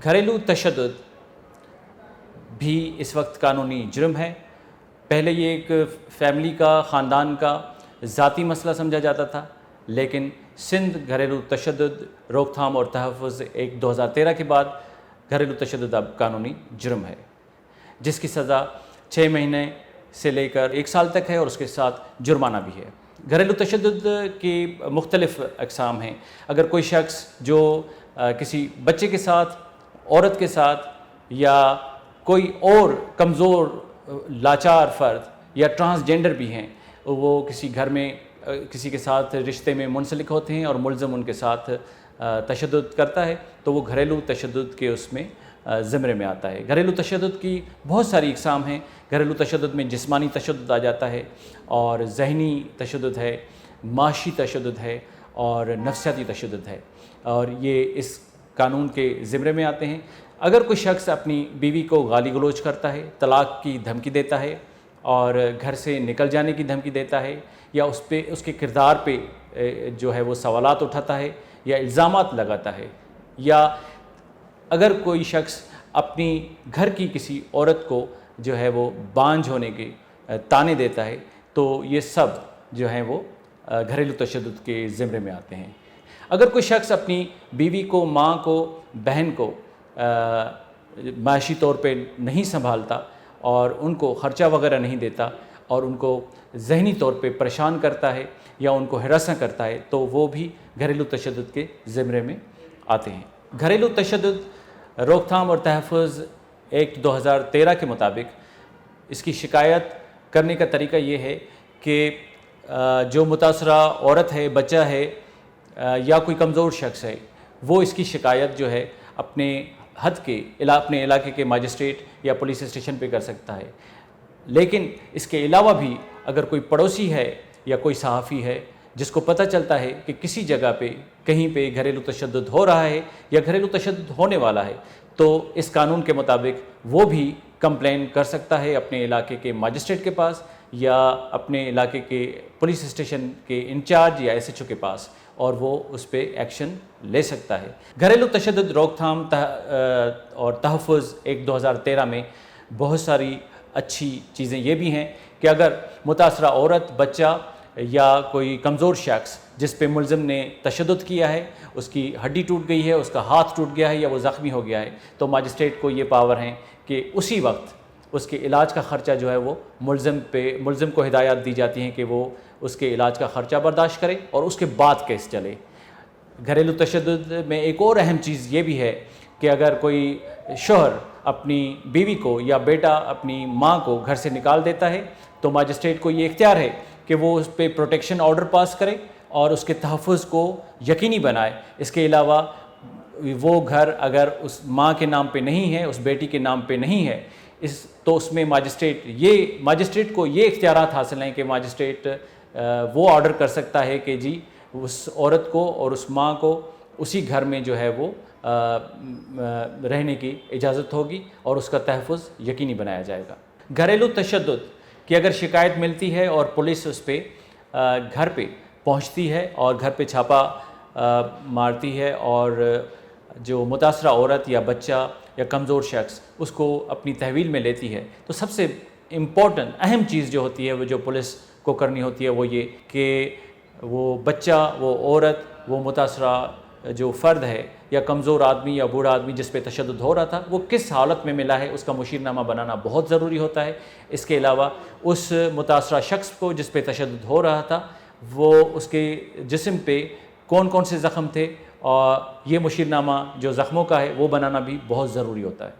घरेलू तशद्दुद भी इस वक्त कानूनी जुर्म है। पहले ये एक फैमिली का, ख़ानदान का ज़ाती मसला समझा जाता था, लेकिन सिंध घरेलू तशद्दुद रोकथाम और तहफ़्फ़ुज़ एक्ट 2013 के बाद घरेलू तशद्दुद अब कानूनी जुर्म है, जिसकी सज़ा 6 महीने से लेकर 1 साल तक है और उसके साथ जुर्माना भी है। घरेलू तशद्दुद की मुख्तलिफ़ अक़साम हैं। अगर कोई शख्स जो किसी बच्चे के साथ, औरत के साथ या कोई और कमज़ोर लाचार फ़र्द या ट्रांसजेंडर भी हैं, वो किसी घर में किसी के साथ रिश्ते में मुंसलिक होते हैं और मुल्ज़म उनके साथ तशद्दुद करता है, तो वो घरेलू तशद्दुद के उसमें ज़िम्रे में आता है। घरेलू तशद्दुद की बहुत सारी अक़साम हैं। घरेलू तशद्दुद में जिस्मानी तशद्दुद आ जाता है और ज़हनी तशद्दुद है, माशी तशद्दुद है और नफ्सियाती तशद्दुद है, और ये इस कानून के ज़िम्रे में आते हैं। अगर कोई शख्स अपनी बीवी को गाली गलौज करता है, तलाक़ की धमकी देता है और घर से निकल जाने की धमकी देता है, या उसके किरदार पे जो है वो सवालात उठाता है या इल्ज़ामात लगाता है, या अगर कोई शख्स अपनी घर की किसी औरत को जो है वो बांझ होने के ताने देता है, तो ये सब जो हैं वो घरेलू तशद्दुद के ज़िम्रे में आते हैं। अगर कोई शख्स अपनी बीवी को, माँ को, बहन को माशी तौर पे नहीं संभालता और उनको ख़र्चा वगैरह नहीं देता और उनको ज़हनी तौर पे परेशान करता है या उनको हिरासा करता है, तो वो भी घरेलू तशद्दुद के ज़िम्रे में आते हैं। घरेलू तशद्दुद रोकथाम और तहफ़्फ़ुज़ एक्ट 2013 के मुताबिक इसकी शिकायत करने का तरीका ये है कि जो मुतासरा औरत है, बच्चा है या कोई कमज़ोर शख्स है, वो इसकी शिकायत जो है अपने हद के अपने इलाके के मजिस्ट्रेट या पुलिस स्टेशन पे कर सकता है। लेकिन इसके अलावा भी अगर कोई पड़ोसी है या कोई सहाफ़ी है जिसको पता चलता है कि किसी जगह पे कहीं पे घरेलू तशद्दुद हो रहा है या घरेलू तशद्दुद होने वाला है, तो इस कानून के मुताबिक वो भी कंप्लेन कर सकता है अपने इलाके के मजिस्ट्रेट के पास या अपने इलाके के पुलिस स्टेशन के इंचार्ज या SHO के पास, और वो उस पर एक्शन ले सकता है। घरेलू तशद्दुद रोकथाम और तहफ़्फ़ुज़ एक्ट 2013 में बहुत सारी अच्छी चीज़ें ये भी हैं कि अगर मुतासरा औरत, बच्चा या कोई कमज़ोर शख्स जिस पे मुल्ज़िम ने तशद्दुद किया है, उसकी हड्डी टूट गई है, उसका हाथ टूट गया है या वो ज़ख्मी हो गया है, तो मजिस्ट्रेट को ये पावर हैं कि उसी वक्त उसके इलाज का ख़र्चा जो है वो मुल्ज़िम को हिदायत दी जाती हैं कि वो उसके इलाज का ख़र्चा बर्दाश्त करे और उसके बाद केस चले। घरेलू तशद्दुद में एक और अहम चीज़ ये भी है कि अगर कोई शौहर अपनी बीवी को या बेटा अपनी माँ को घर से निकाल देता है, तो मजिस्ट्रेट को ये इख्तियार है कि वो उस पर प्रोटेक्शन ऑर्डर पास करे और उसके तहफ़्फ़ुज़ को यकीनी बनाए। इसके अलावा वो घर अगर उस माँ के नाम पे नहीं है, उस बेटी के नाम पे नहीं है, तो उसमें मजिस्ट्रेट को ये इख्तियारात हासिल हैं कि मजिस्ट्रेट वो ऑर्डर कर सकता है कि जी उस औरत को और उस माँ को उसी घर में जो है वो रहने की इजाज़त होगी और उसका तहफ़्फ़ुज़ यकीनी बनाया जाएगा। घरेलू तशद्दुद की अगर शिकायत मिलती है और पुलिस उस पर घर पे पहुंचती है और घर पे छापा मारती है और जो मुतासरा औरत या बच्चा या कमज़ोर शख्स उसको अपनी तहवील में लेती है, तो सबसे इम्पॉर्टेंट अहम चीज़ जो होती है वो जो पुलिस को करनी होती है वो ये कि वो बच्चा, वो औरत, वो मुतासरा जो फ़र्द है या कमज़ोर आदमी या बूढ़ा आदमी जिस पे तशद्दुद हो रहा था, वो किस हालत में मिला है उसका मुशीरनामा बनाना बहुत ज़रूरी होता है। इसके अलावा उस मुतासरा शख्स को जिस पे तशद्दुद हो रहा था, वो उसके जिस्म पे कौन कौन से ज़ख़म थे, और ये मुशीरनामा जो ज़ख़्मों का है वो बनाना भी बहुत ज़रूरी होता है।